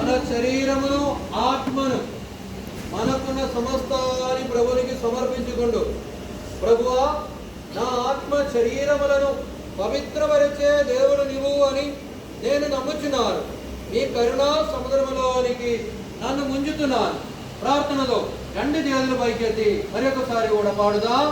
మన శరీరమును ఆత్మను మనకున్న సమస్తాన్ని ప్రభునికి సమర్పించుకుండు. ప్రభువా, నా ఆత్మ శరీరములను పవిత్రపరిచే దేవుడు నీవు అని నేను నమ్ముచున్నాను. నీ కరుణా సముద్రములోనికి నన్ను ముంచుతున్నాను. ప్రార్థనలో 2 చేతులు పైకెత్తి మరొకసారి కూడా పాడుదాం.